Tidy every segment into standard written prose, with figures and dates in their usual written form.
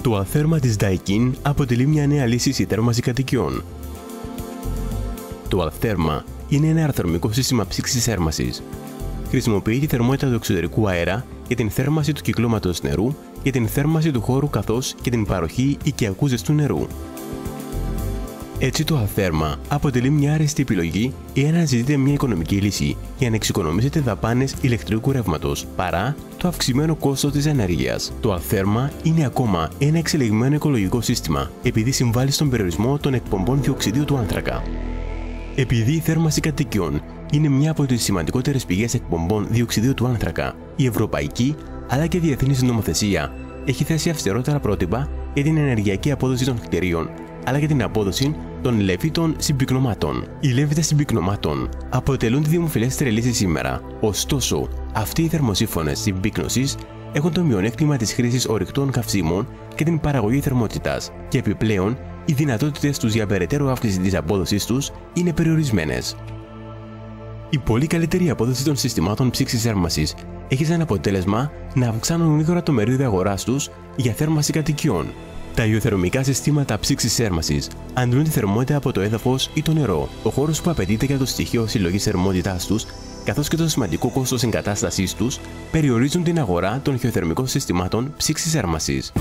Το αλθέρμα της Daikin αποτελεί μια νέα λύση στη θέρμανση κατοικιών. Το αλθέρμα είναι ένα αεροθερμικό σύστημα ψήξης θέρμανσης. Χρησιμοποιεί τη θερμότητα του εξωτερικού αέρα για την θέρμανση του κυκλώματος νερού, για την θέρμανση του χώρου καθώς και την παροχή οικιακού ζεστού νερού. Έτσι, το αλθέρμα αποτελεί μια άρεστη επιλογή εάν αναζητείτε μια οικονομική λύση για να εξοικονομήσετε δαπάνες ηλεκτρικού ρεύματος παρά το αυξημένο κόστος της ενέργειας. Το αλθέρμα είναι ακόμα ένα εξελιγμένο οικολογικό σύστημα επειδή συμβάλλει στον περιορισμό των εκπομπών διοξιδίου του άνθρακα. Επειδή η θέρμανση κατοικιών είναι μια από τις σημαντικότερες πηγές εκπομπών διοξιδίου του άνθρακα, η ευρωπαϊκή αλλά και διεθνής νομοθεσία έχει θέσει αυστηρότερα πρότυπα για την ενεργειακή απόδοση των κτηρίων αλλά και την απόδοση των λεβήτων συμπυκνωμάτων. Οι λεβίτες συμπυκνωμάτων αποτελούν τη δημοφιλέστερη λύση σήμερα. Ωστόσο, αυτοί οι θερμοσύφωνες συμπύκνωσης έχουν το μειονέκτημα της χρήσης ορυκτών καυσίμων και την παραγωγή θερμότητας, και επιπλέον οι δυνατότητες τους για περαιτέρω αύξηση της απόδοσης τους είναι περιορισμένες. Η πολύ καλύτερη απόδοση των συστημάτων ψήξης θέρμανσης έχει σαν αποτέλεσμα να αυξάνουν γρήγορα το μερίδιο αγοράς τους για θέρμανση κατοικιών. Τα γεωθερμικά συστήματα ψήξης θέρμανσης αντλούν τη θερμότητα από το έδαφος ή το νερό. Ο χώρος που απαιτείται για το στοιχείο συλλογής θερμότητάς τους, καθώς και το σημαντικό κόστος εγκατάστασής τους, περιορίζουν την αγορά των γεωθερμικών συστημάτων ψήξης θέρμανσης.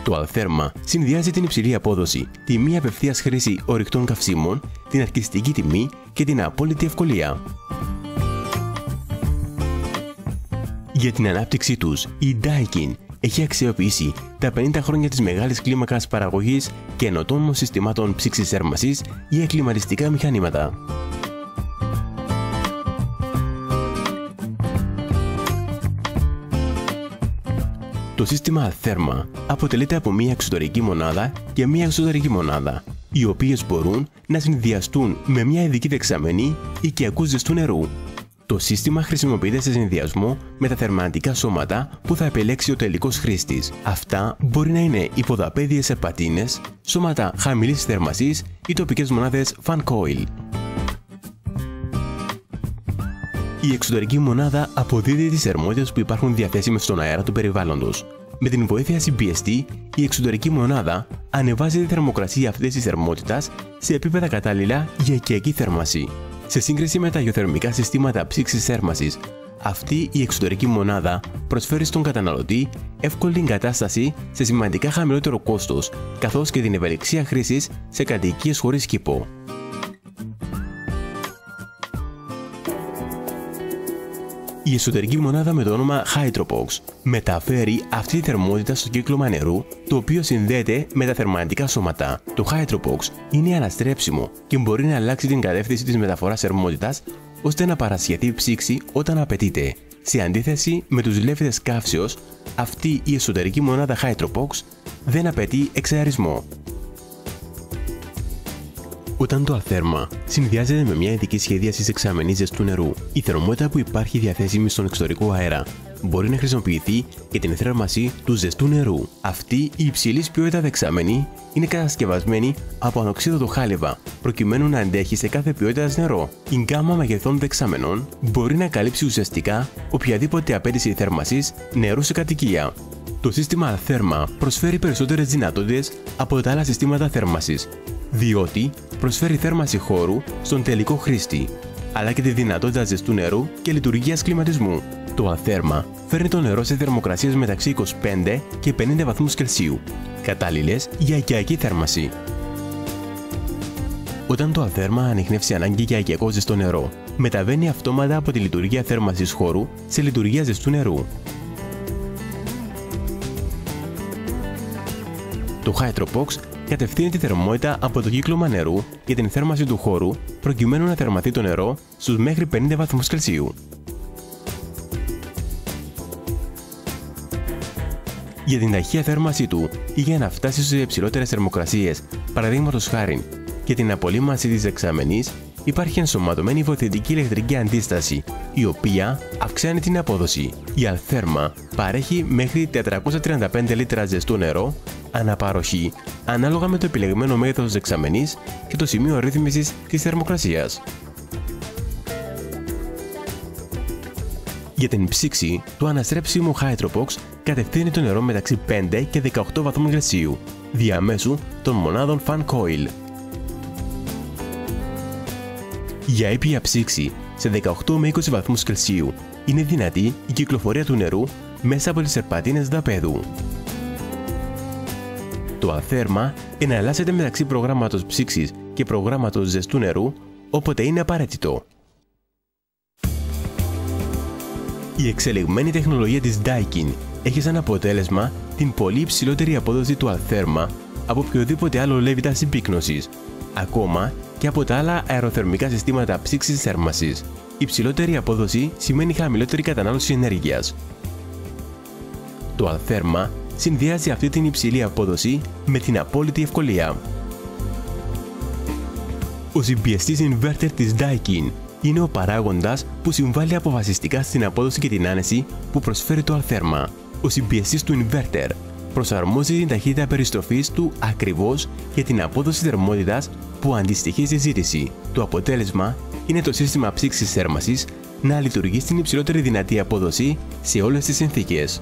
Το αλθέρμα συνδυάζει την υψηλή απόδοση, τη μη απευθείας χρήση ορυκτών καυσίμων, την αρκιστική τιμή και την απόλυτη ευκολία. Για την ανάπτυξή τους, η Daikin έχει αξιοποιήσει τα 50 χρόνια της μεγάλης κλίμακας παραγωγής καινοτόμων συστημάτων ψήξης θέρμανσης για κλιματιστικά μηχανήματα. Το σύστημα αλθέρμα αποτελείται από μία εξωτερική μονάδα και μία εξωτερική μονάδα, οι οποίες μπορούν να συνδυαστούν με μία ειδική δεξαμενή οικιακού ζεστού νερού. Το σύστημα χρησιμοποιείται σε συνδυασμό με τα θερμανατικά σώματα που θα επιλέξει ο τελικός χρήστης. Αυτά μπορεί να είναι υποδαπέδιες σερπατίνες, σώματα χαμηλής θέρμανσης ή τοπικές μονάδες fan coil. Η εξωτερική μονάδα αποδίδει τις θερμότητες που υπάρχουν διαθέσιμες στον αέρα του περιβάλλοντος. Με την βοήθεια CBST, η εξωτερική μονάδα ανεβάζει τη θερμοκρασία αυτής της θερμότητας σε επίπεδα κατάλληλα για οικιακή θέρμανση. Σε σύγκριση με τα γεωθερμικά συστήματα ψήξης θέρμανσης, αυτή η εξωτερική μονάδα προσφέρει στον καταναλωτή εύκολη εγκατάσταση σε σημαντικά χαμηλότερο κόστος, καθώς και την ευελιξία χρήσης σε κατοικίες χωρίς κήπο. Η εσωτερική μονάδα με το όνομα Hydrobox μεταφέρει αυτή τη θερμότητα στο κύκλωμα νερού, το οποίο συνδέεται με τα θερμανατικά σώματα. Το Hydrobox είναι αναστρέψιμο και μπορεί να αλλάξει την κατεύθυνση της μεταφοράς θερμότητας ώστε να παρασχεθεί ψήξη όταν απαιτείται. Σε αντίθεση με τους λέβητες καύσεως, αυτή η εσωτερική μονάδα Hydrobox δεν απαιτεί εξαερισμό. Όταν το αλθέρμα συνδυάζεται με μια ειδική σχεδίαση δεξαμενής ζεστού νερού, η θερμότητα που υπάρχει διαθέσιμη στον εξωτερικό αέρα μπορεί να χρησιμοποιηθεί για την θέρμανση του ζεστού νερού. Αυτή η υψηλής ποιότητα δεξαμενή είναι κατασκευασμένη από ανοξίδωτο χάλιβα, προκειμένου να αντέχει σε κάθε ποιότητας νερό. Η γκάμα μεγεθών δεξαμενών μπορεί να καλύψει ουσιαστικά οποιαδήποτε απέτηση θέρμανσης νερού σε κατοικία. Το σύστημα αλθέρμα προσφέρει περισσότερες δυνατότητες από τα άλλα συστήματα θέρμανσης, διότι προσφέρει θέρμανση χώρου στον τελικό χρήστη, αλλά και τη δυνατότητα ζεστού νερού και λειτουργίας κλιματισμού. Το αλθέρμα φέρνει το νερό σε θερμοκρασίες μεταξύ 25 και 50 βαθμούς Κελσίου, κατάλληλες για οικιακή θέρμανση. Όταν το αλθέρμα ανιχνεύσει ανάγκη για οικιακό ζεστό νερό, μεταβαίνει αυτόματα από τη λειτουργία θέρμανσης χώρου σε λειτουργία ζεστού νερού. Το Hydrobox κατευθύνει τη θερμότητα από το κύκλωμα νερού για την θέρμανση του χώρου, προκειμένου να θερμανθεί το νερό στους μέχρι 50 βαθμούς Κελσίου. Για την ταχεία θέρμανσή του ή για να φτάσει σε υψηλότερες θερμοκρασίες, παραδείγματος χάριν, και την απολύμανση της δεξαμενής, υπάρχει ενσωματωμένη βοηθητική ηλεκτρική αντίσταση, η οποία αυξάνει την απόδοση. Η αλθέρμα παρέχει μέχρι 435 λίτρα ζεστό νερό αναπαροχή, ανάλογα με το επιλεγμένο μέγεθος δεξαμενής και το σημείο ρύθμισης της θερμοκρασίας. Για την ψήξη, το αναστρέψιμο Hydrobox κατευθύνει το νερό μεταξύ 5 και 18 βαθμών Κελσίου, διαμέσου των μονάδων Fan Coil. Για ήπια ψήξη, σε 18 με 20 βαθμούς Κελσίου, είναι δυνατή η κυκλοφορία του νερού μέσα από τις σερπαντίνες δαπέδου. Το αλθέρμα εναλλάσσεται μεταξύ προγράμματος ψήξης και προγράμματος ζεστού νερού όποτε είναι απαραίτητο. Η εξελιγμένη τεχνολογία της Daikin έχει σαν αποτέλεσμα την πολύ υψηλότερη απόδοση του αλθέρμα από οποιοδήποτε άλλο λέβητα συμπίκνωσης, ακόμα και από τα άλλα αεροθερμικά συστήματα ψήξης θέρμασης. Υψηλότερη απόδοση σημαίνει χαμηλότερη κατανάλωση ενέργειας. Το αλθέρμα συνδυάζει αυτή την υψηλή απόδοση με την απόλυτη ευκολία. Ο συμπιεστής inverter της Daikin είναι ο παράγοντας που συμβάλλει αποφασιστικά στην απόδοση και την άνεση που προσφέρει το αλθέρμα. Ο συμπιεστής του inverter προσαρμόζει την ταχύτητα περιστροφής του ακριβώς για την απόδοση θερμότητας που αντιστοιχεί στη ζήτηση. Το αποτέλεσμα είναι το σύστημα ψήξης θέρμασης να λειτουργεί στην υψηλότερη δυνατή απόδοση σε όλες τις συνθήκες.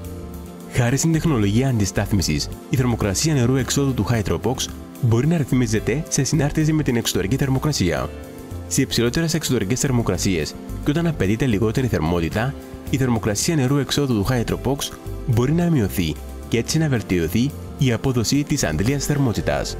Χάρη στην τεχνολογία αντιστάθμισης, η θερμοκρασία νερού εξόδου του Hydrobox μπορεί να ρυθμίζεται σε συνάρτηση με την εξωτερική θερμοκρασία. Σε υψηλότερες εξωτερικές θερμοκρασίες και όταν απαιτείται λιγότερη θερμότητα, η θερμοκρασία νερού εξόδου του Hydrobox μπορεί να μειωθεί και έτσι να βελτιωθεί η απόδοση της αντλίας θερμότητας.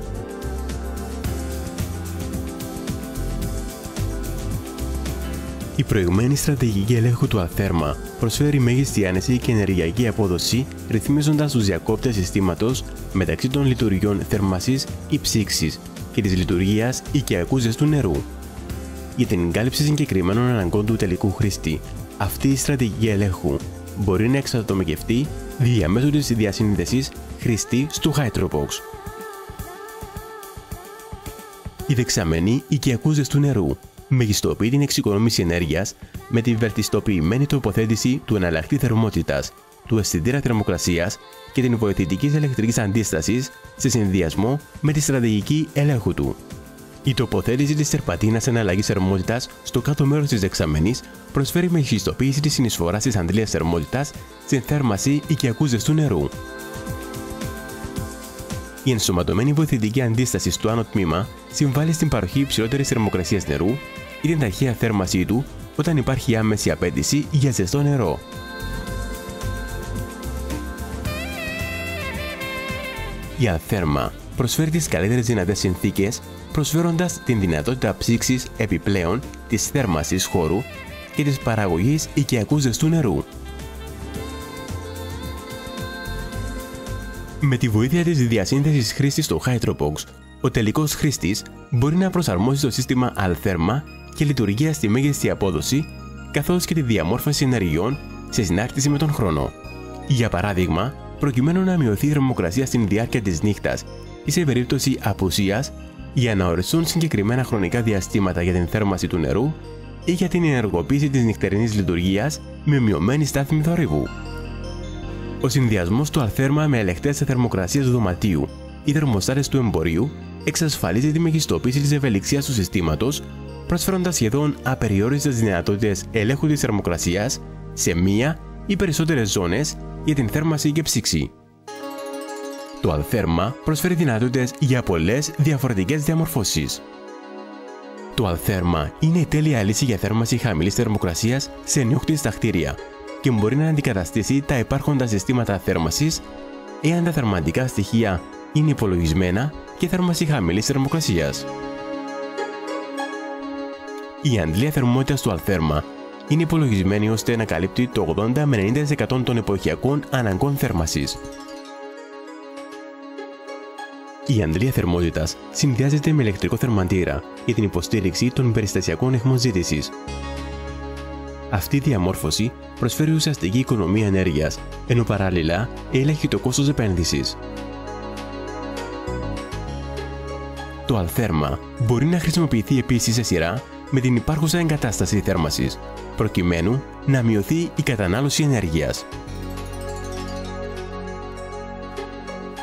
Η προηγμένη στρατηγική ελέγχου του αλθέρμα προσφέρει μέγιστη άνεση και ενεργειακή απόδοση, ρυθμίζοντας τους διακόπτες συστήματος μεταξύ των λειτουργιών θέρμασης ή ψήξης και της λειτουργίας οικιακού ζεστού νερού. Για την κάλυψη συγκεκριμένων αναγκών του τελικού χρήστη, αυτή η στρατηγική ελέγχου μπορεί να εξατομικευτεί διαμέσου της διασύνδεσης χρήστη στο Hydrobox. Η δεξαμενή οικιακού ζεστού νερού μεγιστοποιεί την εξοικονόμηση ενέργειας με τη βελτιστοποιημένη τοποθέτηση του εναλλακτή θερμότητας, του αισθητήρα θερμοκρασίας και την βοηθητική ηλεκτρικής αντίστασης σε συνδυασμό με τη στρατηγική ελέγχου του. Η τοποθέτηση της σερπαντίνας εναλλαγής θερμότητας στο κάτω μέρος της δεξαμενής προσφέρει μεγιστοποίηση της συνεισφοράς της αντλίας θερμότητας στην θέρμαση οικιακού ζεστού νερού. Η ενσωματωμένη βοηθητική αντίσταση στο άνω τμήμα συμβάλλει στην παροχή υψηλότερης θερμοκρασίας νερού ή την ταχεία θέρμασή του όταν υπάρχει άμεση απέτηση για ζεστό νερό. Η αλθέρμα προσφέρει τις καλύτερες δυνατές συνθήκες, προσφέροντας την δυνατότητα ψήξης επιπλέον της θέρμασης χώρου και της παραγωγής οικιακού ζεστού νερού. Με τη βοήθεια της διασύνδεσης χρήστης στο Hydrobox, ο τελικός χρήστης μπορεί να προσαρμόσει το σύστημα αλθέρμα και λειτουργία στη μέγιστη απόδοση, καθώς και τη διαμόρφωση ενεργειών σε συνάρτηση με τον χρόνο. Για παράδειγμα, προκειμένου να μειωθεί η θερμοκρασία στην διάρκεια της νύχτας ή σε περίπτωση απουσίας, για να οριστούν συγκεκριμένα χρονικά διαστήματα για την θέρμαση του νερού ή για την ενεργοποίηση της νυχτερινής λειτουργίας με μειωμένη στάθμη θορύβου. Ο συνδυασμός του αλθέρμα με ελεγκτές θερμοκρασίας δωματίου ή θερμοστάτες του εμπορίου εξασφαλίζει τη μεγιστοποίηση της ευελιξίας του συστήματος, προσφέροντας σχεδόν απεριόριστες δυνατότητες ελέγχου της θερμοκρασίας σε μία ή περισσότερες ζώνες για την θέρμαση και ψήξη. Το αλθέρμα προσφέρει δυνατότητες για πολλές διαφορετικές διαμορφώσεις. Το αλθέρμα είναι η τέλεια λύση για θέρμαση χαμηλής θερμοκρασίας σε νιούχτης στα κτίρια και μπορεί να αντικαταστήσει τα υπάρχοντα συστήματα θέρμασης εάν τα θερμαντικά στοιχεία είναι υπολογισμένα και θέρμαση χαμηλής θερμοκρασίας. Η αντλία θερμότητας του αλθέρμα είναι υπολογισμένη ώστε να καλύπτει το 80 με 90% των εποχιακών αναγκών θέρμασης. Η αντλία θερμότητας συνδυάζεται με ηλεκτρικό θερμαντήρα για την υποστήριξη των περιστασιακών αιχμών ζήτησης. Αυτή η διαμόρφωση προσφέρει ουσιαστική οικονομία ενέργειας, ενώ παράλληλα ελέγχει το κόστος επένδυσης. Το αλθέρμα μπορεί να χρησιμοποιηθεί επίσης σε σειρά με την υπάρχουσα εγκατάσταση θέρμασης, προκειμένου να μειωθεί η κατανάλωση ενέργειας.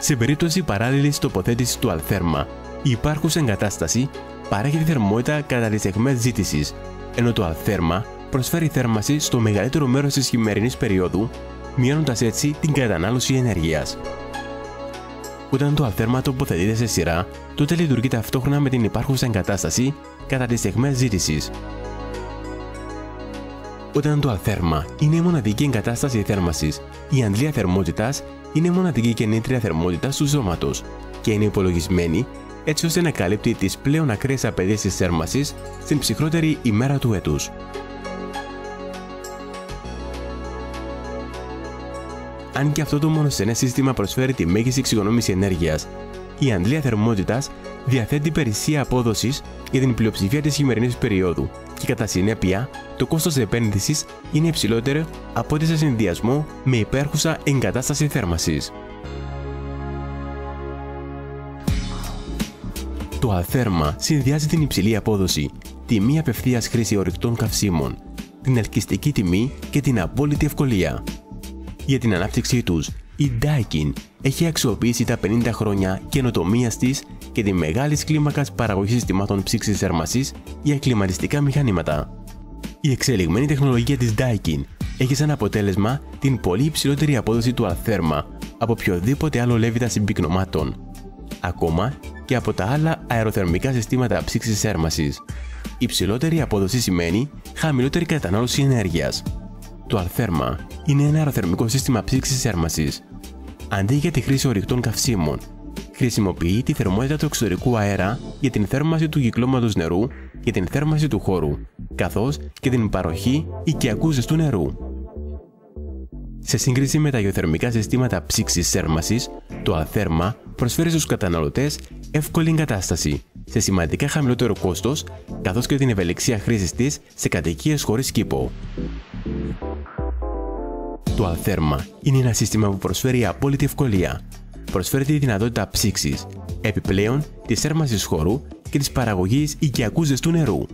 Σε περίπτωση παράλληλης τοποθέτησης του αλθέρμα, η υπάρχουσα εγκατάσταση παρέχει τη θερμότητα κατά τις αιχμές ζήτησης, ενώ το αλθέρμα προσφέρει θέρμανση στο μεγαλύτερο μέρος της χειμερινής περίοδου, μειώνοντας έτσι την κατανάλωση ενέργειας. Όταν το αλθέρμα τοποθετείται σε σειρά, τότε λειτουργεί ταυτόχρονα με την υπάρχουσα εγκατάσταση κατά τις στιγμές ζήτησης. Όταν το αλθέρμα είναι η μοναδική εγκατάσταση θέρμανσης, η αντλία θερμότητας είναι η μοναδική κινήτρια θερμότητας του σώματος και είναι υπολογισμένη έτσι ώστε να καλύπτει τις πλέον ακραίες απαιτήσεις θέρμανσης στην ψυχρότερη ημέρα του έτους. Αν και αυτό το μονοσθενές σύστημα προσφέρει τη μέγιστη εξοικονόμηση ενέργειας, η αντλία θερμότητας διαθέτει υπηρεσία απόδοσης για την πλειοψηφία της χειμερινής περίοδου και κατά συνέπεια το κόστος επένδυσης είναι υψηλότερο από ό,τι σε συνδυασμό με υπέρχουσα εγκατάσταση θέρμανσης. Το αλθέρμα συνδυάζει την υψηλή απόδοση, τη μη απευθείας χρήση ορυκτών καυσίμων, την ελκυστική τιμή και την απόλυτη ευκολία. Για την ανάπτυξή τους, η Daikin έχει αξιοποιήσει τα 50 χρόνια καινοτομίας της και τη μεγάλη κλίμακα παραγωγής συστημάτων ψήξης θέρμανσης για κλιματιστικά μηχανήματα. Η εξελιγμένη τεχνολογία της Daikin έχει σαν αποτέλεσμα την πολύ υψηλότερη απόδοση του αλθέρμα από οποιοδήποτε άλλο λέβητα συμπυκνωμάτων, ακόμα και από τα άλλα αεροθερμικά συστήματα ψήξης θέρμανσης. Υψηλότερη απόδοση σημαίνει χαμηλότερη κατανάλωση ενέργειας. Το αλθέρμα είναι ένα αεροθερμικό σύστημα ψήξης θέρμανσης. Αντί για τη χρήση ορυκτών καυσίμων, χρησιμοποιεί τη θερμότητα του εξωτερικού αέρα για την θέρμανση του κυκλώματος νερού και την θέρμανση του χώρου, καθώς και την παροχή οικιακού ζεστού νερού. Σε σύγκριση με τα γεωθερμικά συστήματα ψήξης θέρμανσης, το αλθέρμα προσφέρει στους καταναλωτές εύκολη εγκατάσταση, σε σημαντικά χαμηλότερο κόστος, καθώς και την ευελιξία χρήσης της σε κατοικίες χωρίς κήπο. Το αλθέρμα είναι ένα σύστημα που προσφέρει απόλυτη ευκολία. Προσφέρει τη δυνατότητα ψήξης, επιπλέον της θέρμανσης χώρου και της παραγωγής οικιακού ζεστού νερού.